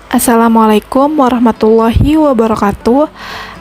Assalamualaikum warahmatullahi wabarakatuh.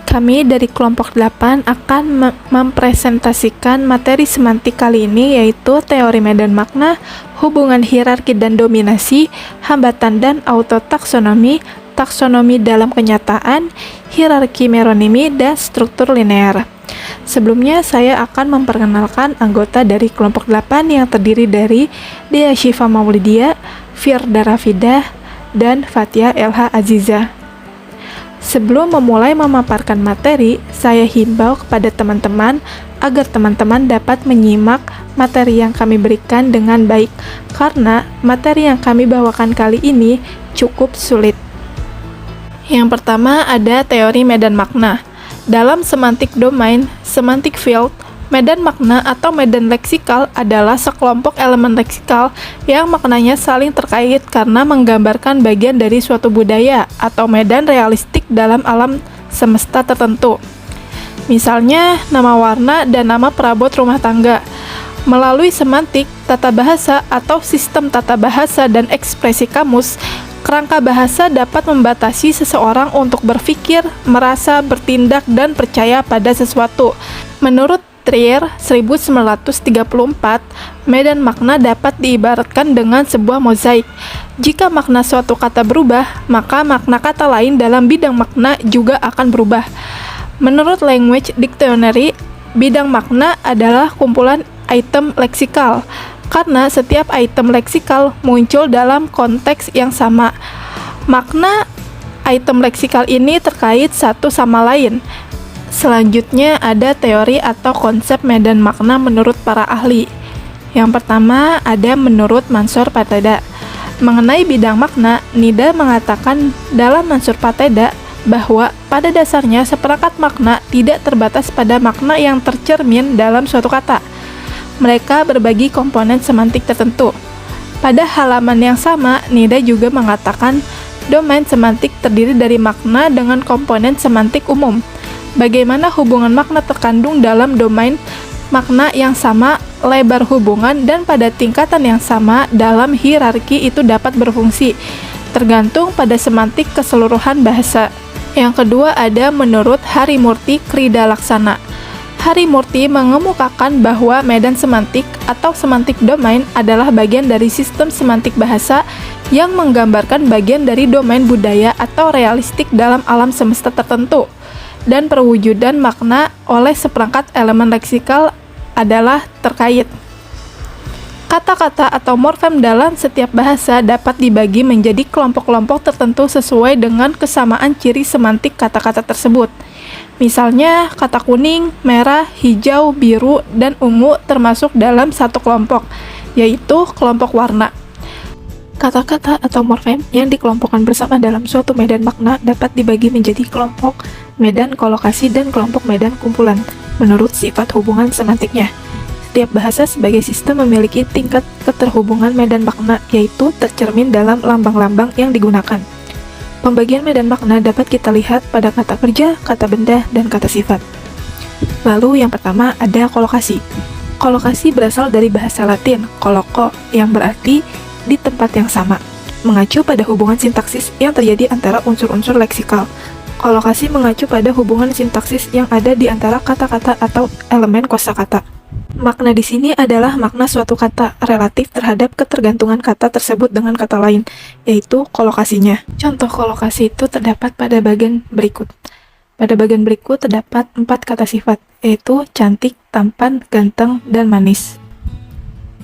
Kami dari kelompok 8 akan mempresentasikan materi semantik kali ini, yaitu teori medan makna, hubungan hierarki dan dominasi, hambatan dan autotaksonomi, taksonomi dalam kenyataan, hierarki meronimi, dan struktur linear. Sebelumnya saya akan memperkenalkan anggota dari kelompok 8 yang terdiri dari Dea Syifa Maulidia, Firda Rafidah, dan Fatia LH Aziza. Sebelum memulai memaparkan materi, saya himbau kepada teman-teman agar teman-teman dapat menyimak materi yang kami berikan dengan baik, karena materi yang kami bawakan kali ini cukup sulit. Yang pertama ada teori medan makna. Dalam semantik domain, semantic field, medan makna atau medan leksikal adalah sekelompok elemen leksikal yang maknanya saling terkait karena menggambarkan bagian dari suatu budaya atau medan realistik dalam alam semesta tertentu. Misalnya, nama warna dan nama perabot rumah tangga. Melalui semantik, tata bahasa atau sistem tata bahasa dan ekspresi kamus, kerangka bahasa dapat membatasi seseorang untuk berpikir, merasa, bertindak, dan percaya pada sesuatu. Menurut Trier 1934, medan makna dapat diibaratkan dengan sebuah mozaik. Jika makna suatu kata berubah, maka makna kata lain dalam bidang makna juga akan berubah. Menurut Language Dictionary, bidang makna adalah kumpulan item leksikal, karena setiap item leksikal muncul dalam konteks yang sama. Makna item leksikal ini terkait satu sama lain. Selanjutnya ada teori atau konsep medan makna menurut para ahli. Yang pertama ada menurut Mansur Patheda. Mengenai bidang makna, Nida mengatakan dalam Mansur Patheda bahwa pada dasarnya seperangkat makna tidak terbatas pada makna yang tercermin dalam suatu kata. Mereka berbagi komponen semantik tertentu. Pada halaman yang sama, Nida juga mengatakan domain semantik terdiri dari makna dengan komponen semantik umum. Bagaimana hubungan makna terkandung dalam domain makna yang sama, lebar hubungan, dan pada tingkatan yang sama dalam hierarki itu dapat berfungsi, tergantung pada semantik keseluruhan bahasa. Yang kedua ada menurut Harimurti Krida Laksana. Harimurti mengemukakan bahwa medan semantik atau semantik domain adalah bagian dari sistem semantik bahasa yang menggambarkan bagian dari domain budaya atau realistik dalam alam semesta tertentu. Dan perwujudan makna oleh seperangkat elemen leksikal adalah terkait. Kata-kata atau morfem dalam setiap bahasa dapat dibagi menjadi kelompok-kelompok tertentu sesuai dengan kesamaan ciri semantik kata-kata tersebut. Misalnya, kata kuning, merah, hijau, biru, dan ungu termasuk dalam satu kelompok, yaitu kelompok warna. Kata-kata atau morfem yang dikelompokkan bersama dalam suatu medan makna dapat dibagi menjadi kelompok medan kolokasi dan kelompok medan kumpulan, menurut sifat hubungan semantiknya. Setiap bahasa sebagai sistem memiliki tingkat keterhubungan medan makna, yaitu tercermin dalam lambang-lambang yang digunakan. Pembagian medan makna dapat kita lihat pada kata kerja, kata benda, dan kata sifat. Lalu yang pertama ada kolokasi. Kolokasi berasal dari bahasa Latin, koloko, yang berarti di tempat yang sama, mengacu pada hubungan sintaksis yang terjadi antara unsur-unsur leksikal. Kolokasi mengacu pada hubungan sintaksis yang ada di antara kata-kata atau elemen kosakata. Makna di sini adalah makna suatu kata relatif terhadap ketergantungan kata tersebut dengan kata lain, yaitu kolokasinya. Contoh kolokasi itu terdapat pada bagian berikut. Pada bagian berikut terdapat 4 kata sifat, yaitu cantik, tampan, ganteng, dan manis.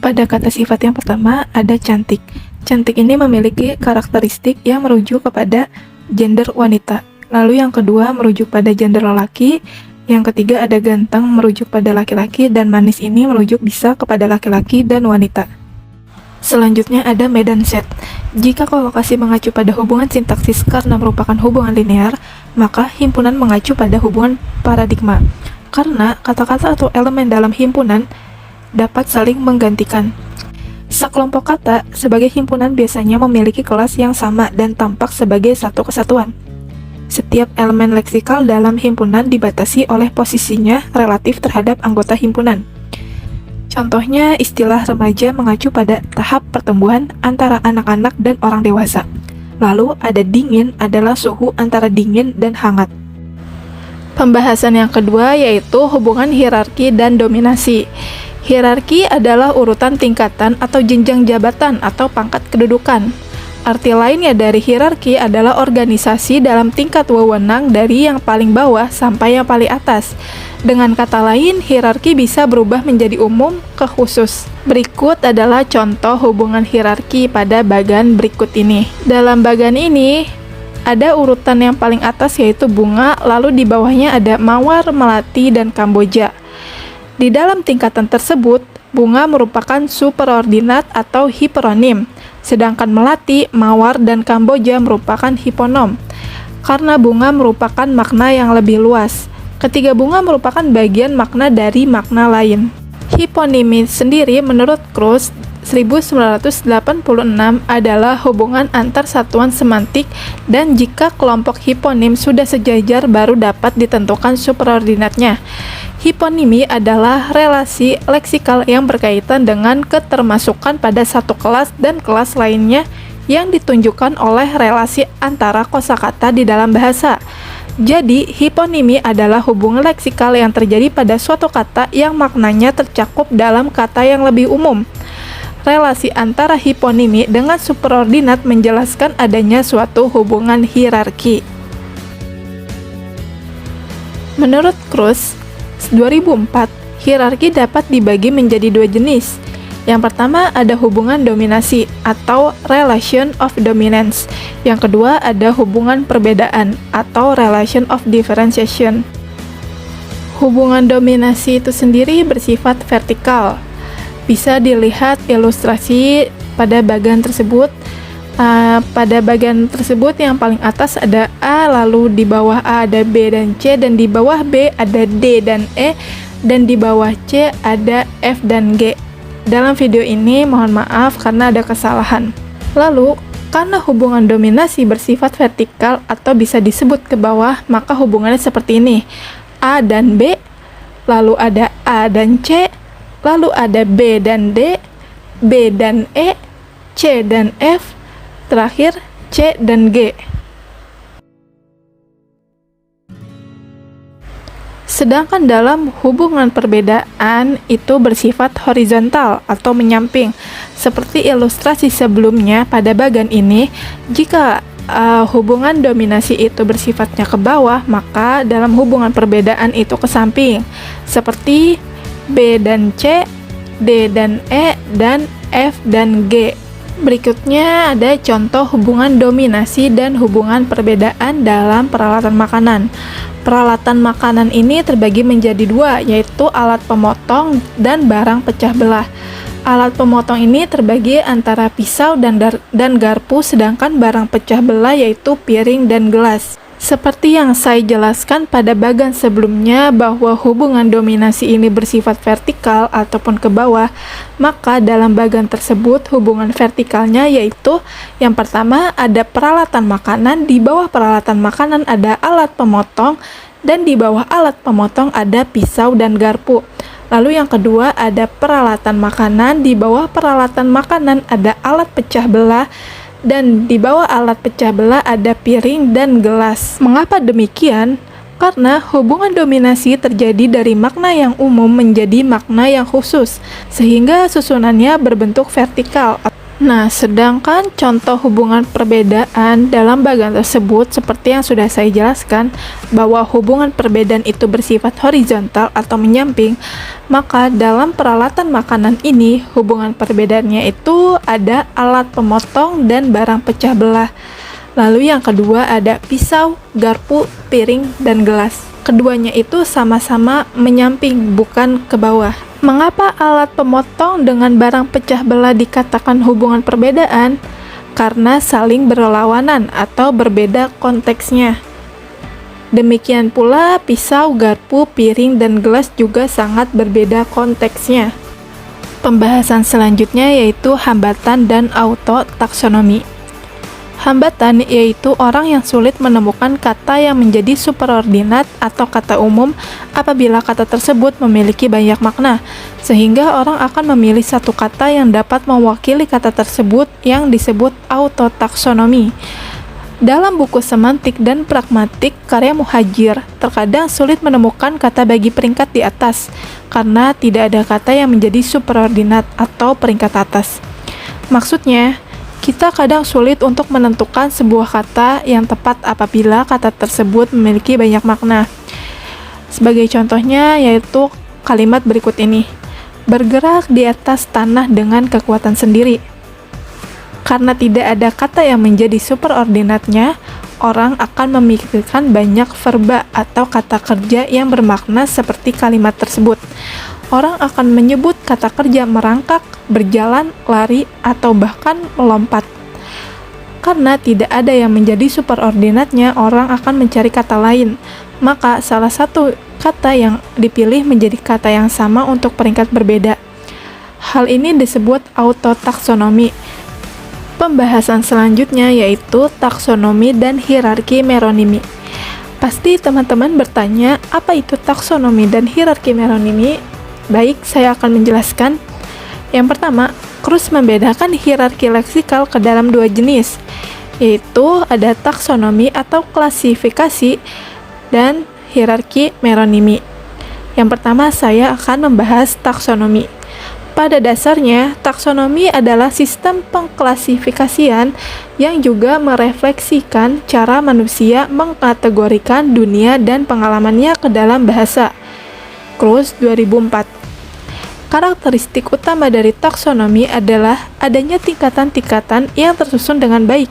Pada kata sifat yang pertama ada cantik. Cantik ini memiliki karakteristik yang merujuk kepada gender wanita. Lalu yang kedua merujuk pada gender lelaki. Yang ketiga ada ganteng merujuk pada laki-laki, dan manis ini merujuk bisa kepada laki-laki dan wanita. Selanjutnya ada medan set. Jika kolokasi mengacu pada hubungan sintaksis karena merupakan hubungan linear, maka himpunan mengacu pada hubungan paradigma. Karena kata-kata atau elemen dalam himpunan dapat saling menggantikan. Sekelompok kata sebagai himpunan biasanya memiliki kelas yang sama dan tampak sebagai satu kesatuan. Setiap elemen leksikal dalam himpunan dibatasi oleh posisinya relatif terhadap anggota himpunan. Contohnya, istilah remaja mengacu pada tahap pertumbuhan antara anak-anak dan orang dewasa. Lalu ada dingin adalah suhu antara dingin dan hangat. Pembahasan yang kedua yaitu hubungan hierarki dan dominasi. Hierarki adalah urutan tingkatan atau jenjang jabatan atau pangkat kedudukan. Arti lainnya dari hierarki adalah organisasi dalam tingkat wewenang dari yang paling bawah sampai yang paling atas. Dengan kata lain, hierarki bisa berubah menjadi umum ke khusus. Berikut adalah contoh hubungan hierarki pada bagan berikut ini. Dalam bagan ini, ada urutan yang paling atas yaitu bunga, lalu di bawahnya ada mawar, melati, dan kamboja. Di dalam tingkatan tersebut, bunga merupakan superordinat atau hiperonim, sedangkan melati, mawar, dan kamboja merupakan hiponom. Karena bunga merupakan makna yang lebih luas, ketiga bunga merupakan bagian makna dari makna lain. Hiponimi sendiri menurut Kruse 1986 adalah hubungan antar satuan semantik, dan jika kelompok hiponim sudah sejajar baru dapat ditentukan superordinatnya. Hiponimi adalah relasi leksikal yang berkaitan dengan ketermasukan pada satu kelas dan kelas lainnya yang ditunjukkan oleh relasi antara kosakata di dalam bahasa. Jadi, hiponimi adalah hubungan leksikal yang terjadi pada suatu kata yang maknanya tercakup dalam kata yang lebih umum. Relasi antara hiponimi dengan superordinat menjelaskan adanya suatu hubungan hierarki. Menurut Kruse 2004, hierarki dapat dibagi menjadi dua jenis. Yang pertama ada hubungan dominasi atau relation of dominance. Yang kedua ada hubungan perbedaan atau relation of differentiation. Hubungan dominasi itu sendiri bersifat vertikal. Bisa dilihat ilustrasi pada bagian tersebut. Pada bagian tersebut yang paling atas ada A, lalu di bawah A ada B dan C, dan di bawah B ada D dan E, dan di bawah C ada F dan G. Dalam video ini mohon maaf karena ada kesalahan. Lalu, karena hubungan dominasi bersifat vertikal atau bisa disebut ke bawah, maka hubungannya seperti ini. A dan B, lalu ada A dan C, lalu ada B dan D, B dan E, C dan F, terakhir C dan G. Sedangkan dalam hubungan perbedaan itu bersifat horizontal atau menyamping. Seperti ilustrasi sebelumnya pada bagian ini, jika hubungan dominasi itu bersifatnya ke bawah, maka dalam hubungan perbedaan itu ke samping. Seperti B dan C, D dan E, dan F dan G. Berikutnya ada contoh hubungan dominasi dan hubungan perbedaan dalam peralatan makanan. Peralatan makanan ini terbagi menjadi dua, yaitu alat pemotong dan barang pecah belah. Alat pemotong ini terbagi antara pisau dan garpu, sedangkan barang pecah belah yaitu piring dan gelas. Seperti yang saya jelaskan pada bagian sebelumnya bahwa hubungan dominasi ini bersifat vertikal ataupun ke bawah, maka dalam bagian tersebut hubungan vertikalnya yaitu yang pertama ada peralatan makanan, di bawah peralatan makanan ada alat pemotong, dan di bawah alat pemotong ada pisau dan garpu. Lalu yang kedua ada peralatan makanan, di bawah peralatan makanan ada alat pecah belah, dan di bawah alat pecah belah ada piring dan gelas. Mengapa demikian? Karena hubungan dominasi terjadi dari makna yang umum menjadi makna yang khusus, sehingga susunannya berbentuk vertikal. Nah, sedangkan contoh hubungan perbedaan dalam bagian tersebut seperti yang sudah saya jelaskan, bahwa hubungan perbedaan itu bersifat horizontal atau menyamping, maka dalam peralatan makanan ini hubungan perbedaannya itu ada alat pemotong dan barang pecah belah. Lalu yang kedua ada pisau, garpu, piring, dan gelas. Keduanya itu sama-sama menyamping, bukan ke bawah. Mengapa alat pemotong dengan barang pecah belah dikatakan hubungan perbedaan? Karena saling berlawanan atau berbeda konteksnya. Demikian pula pisau, garpu, piring, dan gelas juga sangat berbeda konteksnya. Pembahasan selanjutnya yaitu hambatan dan autotaksonomi. Hambatan yaitu orang yang sulit menemukan kata yang menjadi superordinat atau kata umum apabila kata tersebut memiliki banyak makna, sehingga orang akan memilih satu kata yang dapat mewakili kata tersebut yang disebut autotaksonomi. Dalam buku semantik dan pragmatik karya Muhajir, terkadang sulit menemukan kata bagi peringkat di atas, karena tidak ada kata yang menjadi superordinat atau peringkat atas. Maksudnya, kita kadang sulit untuk menentukan sebuah kata yang tepat apabila kata tersebut memiliki banyak makna. Sebagai contohnya yaitu kalimat berikut ini. Bergerak di atas tanah dengan kekuatan sendiri. Karena tidak ada kata yang menjadi superordinatnya, orang akan memikirkan banyak verba atau kata kerja yang bermakna seperti kalimat tersebut. Orang akan menyebut kata kerja merangkak, berjalan, lari, atau bahkan melompat. Karena tidak ada yang menjadi superordinatnya, orang akan mencari kata lain. Maka salah satu kata yang dipilih menjadi kata yang sama untuk peringkat berbeda. Hal ini disebut autotaksonomi. Pembahasan selanjutnya yaitu taksonomi dan hierarki meronimi. Pasti teman-teman bertanya, apa itu taksonomi dan hierarki meronimi? Baik, saya akan menjelaskan. Yang pertama, Kruse membedakan hierarki leksikal ke dalam dua jenis, yaitu ada taksonomi atau klasifikasi dan hierarki meronimi. Yang pertama, saya akan membahas taksonomi. Pada dasarnya, taksonomi adalah sistem pengklasifikasian yang juga merefleksikan cara manusia mengkategorikan dunia dan pengalamannya ke dalam bahasa. Kruse 2004. Karakteristik utama dari taksonomi adalah adanya tingkatan-tingkatan yang tersusun dengan baik,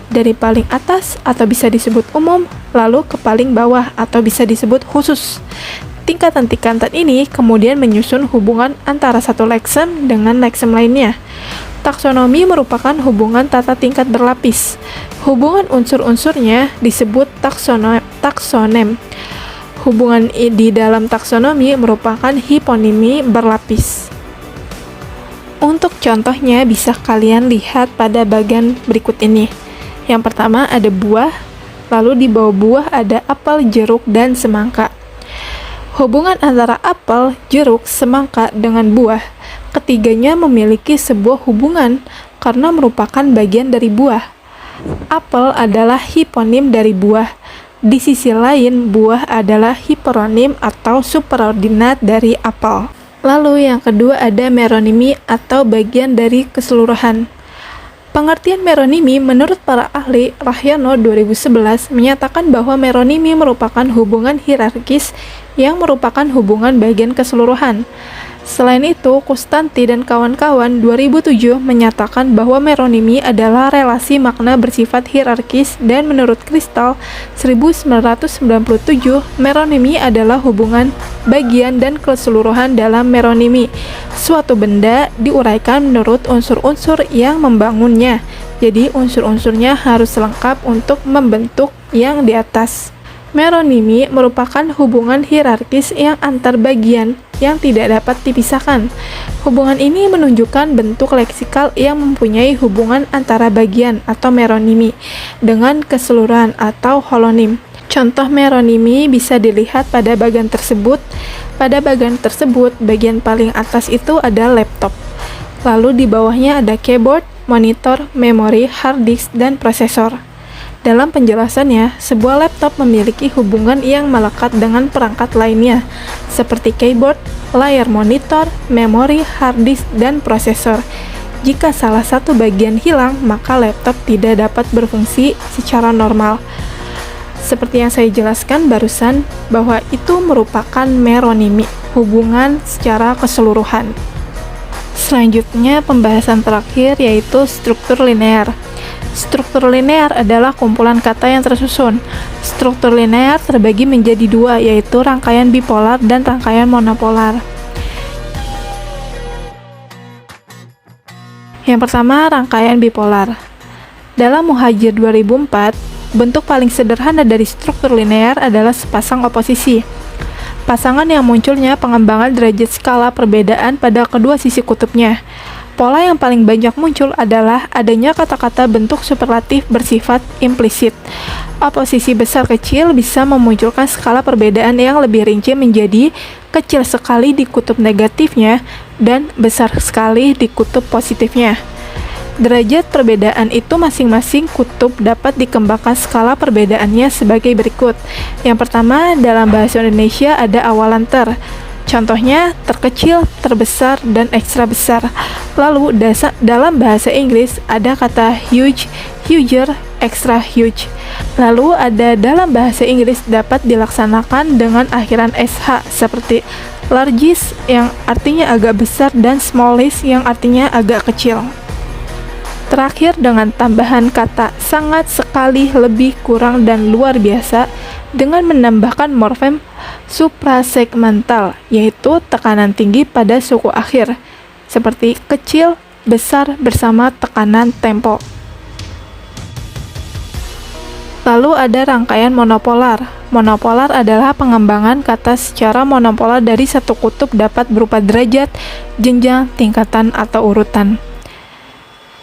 dari paling atas atau bisa disebut umum, lalu ke paling bawah atau bisa disebut khusus. Tingkatan-tingkatan ini kemudian menyusun hubungan antara satu leksem dengan leksem lainnya. Taksonomi merupakan hubungan tata tingkat berlapis. Hubungan unsur-unsurnya disebut taksonem. Hubungan di dalam taksonomi merupakan hiponimi berlapis. Untuk contohnya bisa kalian lihat pada bagian berikut ini. Yang pertama ada buah, lalu di bawah buah ada apel, jeruk, dan semangka. Hubungan antara apel, jeruk, semangka dengan buah, ketiganya memiliki sebuah hubungan karena merupakan bagian dari buah. Apel adalah hiponim dari buah. Di sisi lain, buah adalah hiperonim atau superordinat dari apel. Lalu yang kedua ada meronimi atau bagian dari keseluruhan. Pengertian meronimi menurut para ahli, Rahyono 2011 menyatakan bahwa meronimi merupakan hubungan hierarkis yang merupakan hubungan bagian keseluruhan. Selain itu, Kustanti dan kawan-kawan 2007 menyatakan bahwa meronimi adalah relasi makna bersifat hierarkis dan menurut Kristal 1997, meronimi adalah hubungan bagian dan keseluruhan dalam meronimi. Suatu benda diuraikan menurut unsur-unsur yang membangunnya. Jadi unsur-unsurnya harus lengkap untuk membentuk yang di atas. Meronimi merupakan hubungan hierarkis yang antar bagian yang tidak dapat dipisahkan. Hubungan ini menunjukkan bentuk leksikal yang mempunyai hubungan antara bagian atau meronimi dengan keseluruhan atau holonim. Contoh meronimi bisa dilihat pada bagian tersebut. Pada bagian tersebut, bagian paling atas itu ada laptop. Lalu di bawahnya ada keyboard, monitor, memori, hard disk, dan prosesor. Dalam penjelasannya, sebuah laptop memiliki hubungan yang melekat dengan perangkat lainnya, seperti keyboard, layar monitor, memori, hard disk, dan prosesor. Jika salah satu bagian hilang, maka laptop tidak dapat berfungsi secara normal. Seperti yang saya jelaskan barusan, bahwa itu merupakan meronimi, hubungan secara keseluruhan. Selanjutnya, pembahasan terakhir yaitu struktur linear. Struktur linear adalah kumpulan kata yang tersusun. Struktur linear terbagi menjadi dua, yaitu rangkaian bipolar dan rangkaian monopolar. Yang pertama, rangkaian bipolar. Dalam Muhajir 2004, bentuk paling sederhana dari struktur linear adalah sepasang oposisi. Pasangan yang munculnya pengembangan derajat skala perbedaan pada kedua sisi kutubnya. Pola yang paling banyak muncul adalah adanya kata-kata bentuk superlatif bersifat implisit. Oposisi besar-kecil bisa memunculkan skala perbedaan yang lebih rinci menjadi kecil sekali di kutub negatifnya dan besar sekali di kutub positifnya. Derajat perbedaan itu masing-masing kutub dapat dikembangkan skala perbedaannya sebagai berikut. Yang pertama, dalam bahasa Indonesia ada awalan ter. Contohnya terkecil, terbesar, dan ekstra besar. Lalu dalam bahasa Inggris ada kata huge, huger, extra huge. Lalu ada dalam bahasa Inggris dapat dilaksanakan dengan akhiran sh seperti largest yang artinya agak besar dan smallest yang artinya agak kecil. Terakhir dengan tambahan kata sangat, sekali, lebih, kurang, dan luar biasa dengan menambahkan morfem suprasegmental, yaitu tekanan tinggi pada suku akhir, seperti kecil, besar bersama tekanan tempo. Lalu ada rangkaian monopolar. Monopolar adalah pengembangan kata secara monopolar dari satu kutub dapat berupa derajat, jenjang, tingkatan, atau urutan.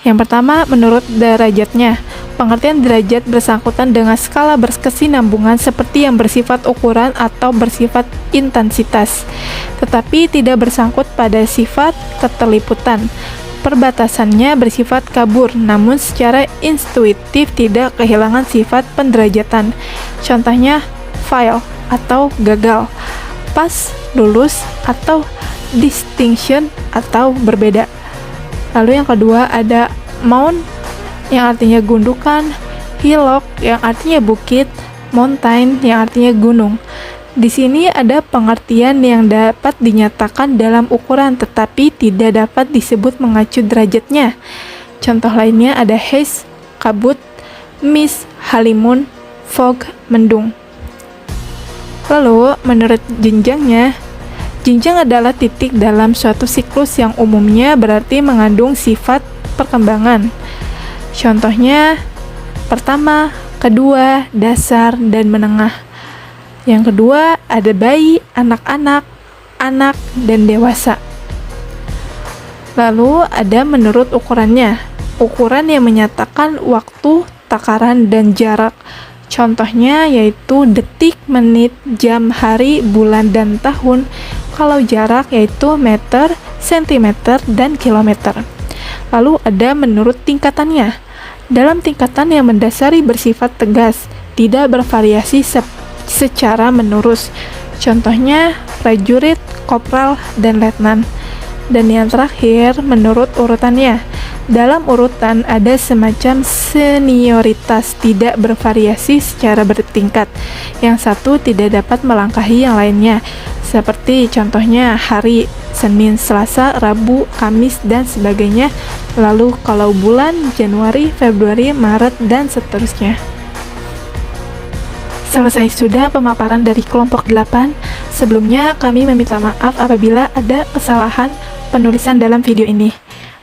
Yang pertama, menurut derajatnya. Pengertian derajat bersangkutan dengan skala berkesinambungan seperti yang bersifat ukuran atau bersifat intensitas, tetapi tidak bersangkut pada sifat keterliputan. Perbatasannya bersifat kabur, namun secara intuitif tidak kehilangan sifat penderajatan. Contohnya, fail atau gagal, pas, lulus, atau distinction atau berbeda. Lalu yang kedua ada mount yang artinya gundukan, hillock yang artinya bukit, mountain yang artinya gunung. Di sini ada pengertian yang dapat dinyatakan dalam ukuran tetapi tidak dapat disebut mengacu derajatnya. Contoh lainnya ada haze, kabut, mist, halimun, fog, mendung. Lalu menurut jenjangnya, jenjang adalah titik dalam suatu siklus yang umumnya berarti mengandung sifat perkembangan. Contohnya, pertama, kedua, dasar, dan menengah. Yang kedua, ada bayi, anak-anak, anak, dan dewasa. Lalu ada menurut ukurannya. Ukuran yang menyatakan waktu, takaran, dan jarak. Contohnya yaitu detik, menit, jam, hari, bulan, dan tahun. Kalau jarak yaitu meter, sentimeter, dan kilometer. Lalu ada menurut tingkatannya. Dalam tingkatan yang mendasari bersifat tegas, tidak bervariasi secara menurus. Contohnya prajurit, kopral, dan letnan. Dan yang terakhir menurut urutannya. Dalam urutan ada semacam senioritas, tidak bervariasi secara bertingkat. Yang satu tidak dapat melangkahi yang lainnya. Seperti contohnya hari, Senin, Selasa, Rabu, Kamis, dan sebagainya. Lalu kalau bulan, Januari, Februari, Maret, dan seterusnya. Selesai sudah pemaparan dari kelompok 8. Sebelumnya kami meminta maaf apabila ada kesalahan penulisan dalam video ini.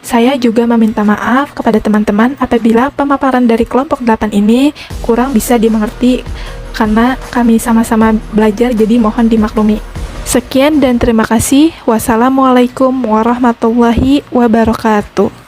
Saya juga meminta maaf kepada teman-teman apabila pemaparan dari kelompok 8 ini kurang bisa dimengerti karena kami sama-sama belajar, jadi mohon dimaklumi. Sekian dan terima kasih. Wassalamualaikum warahmatullahi wabarakatuh.